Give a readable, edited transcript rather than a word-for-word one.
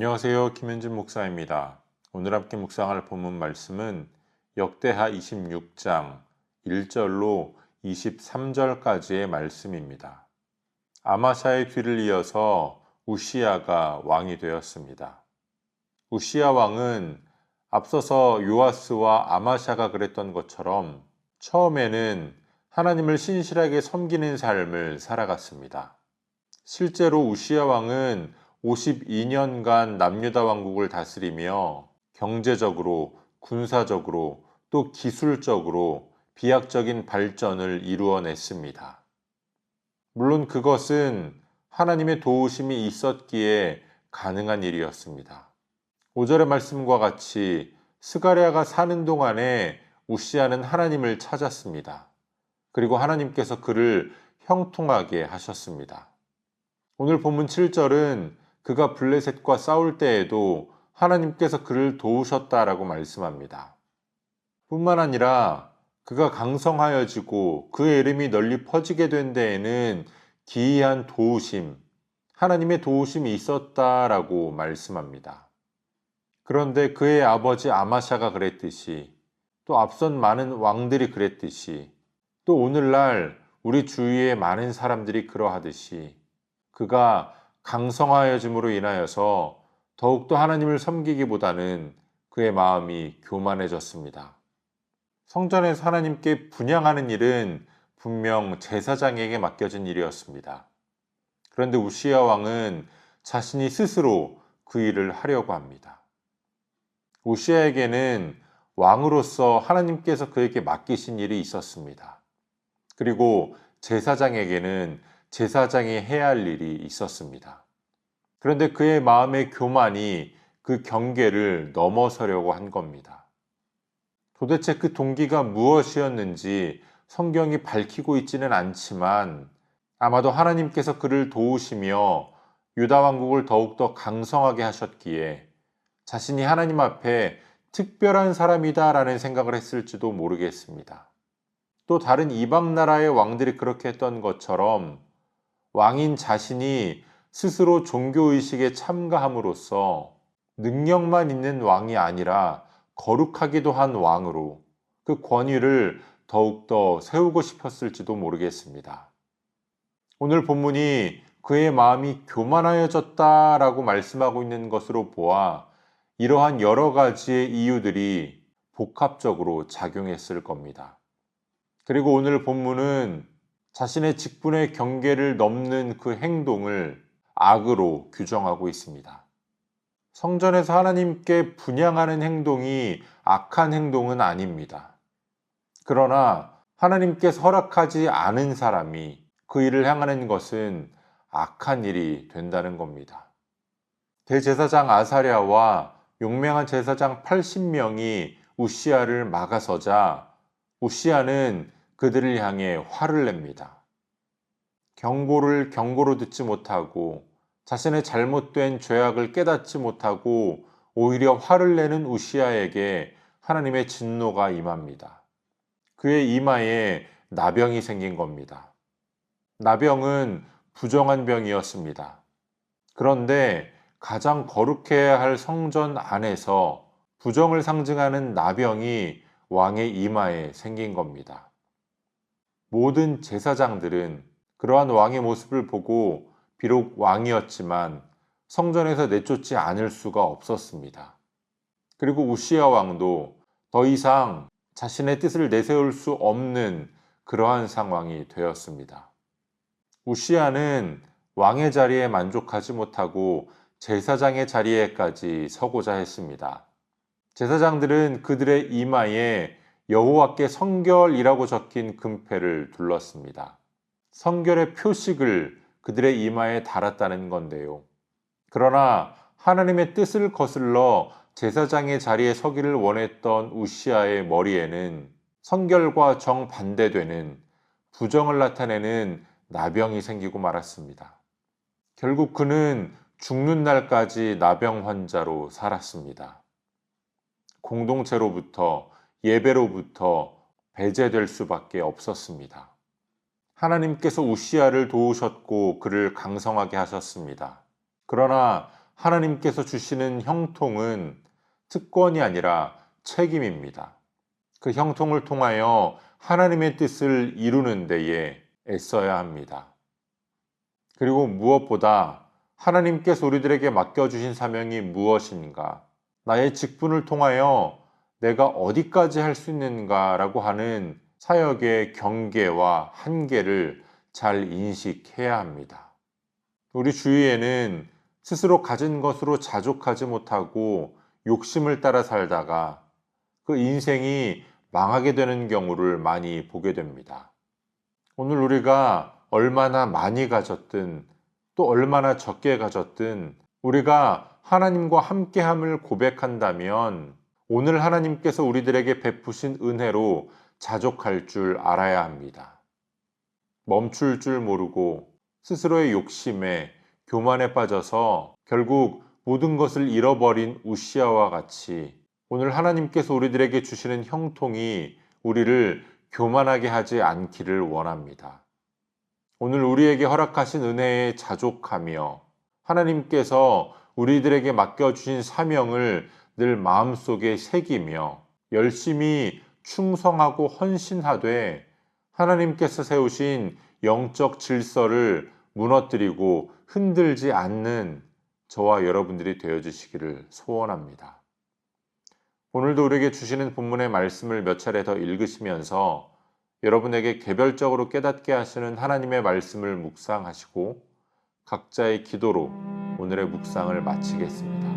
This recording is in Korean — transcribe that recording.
안녕하세요. 김현진 목사입니다. 오늘 함께 묵상할 본문 말씀은 역대하 26장 1절로 23절까지의 말씀입니다. 아마샤의 뒤를 이어서 우시야가 왕이 되었습니다. 우시야 왕은 앞서서 요아스와 아마샤가 그랬던 것처럼 처음에는 하나님을 신실하게 섬기는 삶을 살아갔습니다. 실제로 우시야 왕은 52년간 남유다 왕국을 다스리며 경제적으로, 군사적으로, 또 기술적으로 비약적인 발전을 이루어냈습니다. 물론 그것은 하나님의 도우심이 있었기에 가능한 일이었습니다. 5절의 말씀과 같이 스가랴가 사는 동안에 우시야는 하나님을 찾았습니다. 그리고 하나님께서 그를 형통하게 하셨습니다. 오늘 본문 7절은 그가 블레셋과 싸울 때에도 하나님께서 그를 도우셨다라고 말씀합니다. 뿐만 아니라 그가 강성하여지고 그의 이름이 널리 퍼지게 된 데에는 기이한 도우심, 하나님의 도우심이 있었다라고 말씀합니다. 그런데 그의 아버지 아마샤가 그랬듯이, 또 앞선 많은 왕들이 그랬듯이, 또 오늘날 우리 주위의 많은 사람들이 그러하듯이 그가 강성하여짐으로 인하여서 더욱더 하나님을 섬기기보다는 그의 마음이 교만해졌습니다. 성전에서 하나님께 분향하는 일은 분명 제사장에게 맡겨진 일이었습니다. 그런데 우시야 왕은 자신이 스스로 그 일을 하려고 합니다. 우시야에게는 왕으로서 하나님께서 그에게 맡기신 일이 있었습니다. 그리고 제사장에게는 제사장이 해야 할 일이 있었습니다. 그런데 그의 마음의 교만이 그 경계를 넘어서려고 한 겁니다. 도대체 그 동기가 무엇이었는지 성경이 밝히고 있지는 않지만 아마도 하나님께서 그를 도우시며 유다 왕국을 더욱더 강성하게 하셨기에 자신이 하나님 앞에 특별한 사람이다라는 생각을 했을지도 모르겠습니다. 또 다른 이방 나라의 왕들이 그렇게 했던 것처럼 왕인 자신이 스스로 종교의식에 참가함으로써 능력만 있는 왕이 아니라 거룩하기도 한 왕으로 그 권위를 더욱더 세우고 싶었을지도 모르겠습니다. 오늘 본문이 그의 마음이 교만하여졌다라고 말씀하고 있는 것으로 보아 이러한 여러 가지의 이유들이 복합적으로 작용했을 겁니다. 그리고 오늘 본문은 자신의 직분의 경계를 넘는 그 행동을 악으로 규정하고 있습니다. 성전에서 하나님께 분향하는 행동이 악한 행동은 아닙니다. 그러나 하나님께서 허락하지 않은 사람이 그 일을 행하는 것은 악한 일이 된다는 겁니다. 대제사장 아사랴와 용맹한 제사장 80명이 우시야를 막아서자 우시야는 그들을 향해 화를 냅니다. 경고를 경고로 듣지 못하고 자신의 잘못된 죄악을 깨닫지 못하고 오히려 화를 내는 우시야에게 하나님의 진노가 임합니다. 그의 이마에 나병이 생긴 겁니다. 나병은 부정한 병이었습니다. 그런데 가장 거룩해야 할 성전 안에서 부정을 상징하는 나병이 왕의 이마에 생긴 겁니다. 모든 제사장들은 그러한 왕의 모습을 보고 비록 왕이었지만 성전에서 내쫓지 않을 수가 없었습니다. 그리고 우시야 왕도 더 이상 자신의 뜻을 내세울 수 없는 그러한 상황이 되었습니다. 우시야는 왕의 자리에 만족하지 못하고 제사장의 자리에까지 서고자 했습니다. 제사장들은 그들의 이마에 여호와께 성결이라고 적힌 금패를 둘렀습니다. 성결의 표식을 그들의 이마에 달았다는 건데요. 그러나 하나님의 뜻을 거슬러 제사장의 자리에 서기를 원했던 우시야의 머리에는 성결과 정반대되는 부정을 나타내는 나병이 생기고 말았습니다. 결국 그는 죽는 날까지 나병 환자로 살았습니다. 공동체로부터 예배로부터 배제될 수밖에 없었습니다. 하나님께서 우시야를 도우셨고 그를 강성하게 하셨습니다. 그러나 하나님께서 주시는 형통은 특권이 아니라 책임입니다. 그 형통을 통하여 하나님의 뜻을 이루는 데에 애써야 합니다. 그리고 무엇보다 하나님께서 우리들에게 맡겨주신 사명이 무엇인가, 나의 직분을 통하여 내가 어디까지 할 수 있는가라고 하는 사역의 경계와 한계를 잘 인식해야 합니다. 우리 주위에는 스스로 가진 것으로 자족하지 못하고 욕심을 따라 살다가 그 인생이 망하게 되는 경우를 많이 보게 됩니다. 오늘 우리가 얼마나 많이 가졌든 또 얼마나 적게 가졌든 우리가 하나님과 함께함을 고백한다면 오늘 하나님께서 우리들에게 베푸신 은혜로 자족할 줄 알아야 합니다. 멈출 줄 모르고 스스로의 욕심에 교만에 빠져서 결국 모든 것을 잃어버린 우시아와 같이 오늘 하나님께서 우리들에게 주시는 형통이 우리를 교만하게 하지 않기를 원합니다. 오늘 우리에게 허락하신 은혜에 자족하며 하나님께서 우리들에게 맡겨주신 사명을 늘 마음속에 새기며 열심히 충성하고 헌신하되 하나님께서 세우신 영적 질서를 무너뜨리고 흔들지 않는 저와 여러분들이 되어주시기를 소원합니다. 오늘도 우리에게 주시는 본문의 말씀을 몇 차례 더 읽으시면서 여러분에게 개별적으로 깨닫게 하시는 하나님의 말씀을 묵상하시고 각자의 기도로 오늘의 묵상을 마치겠습니다.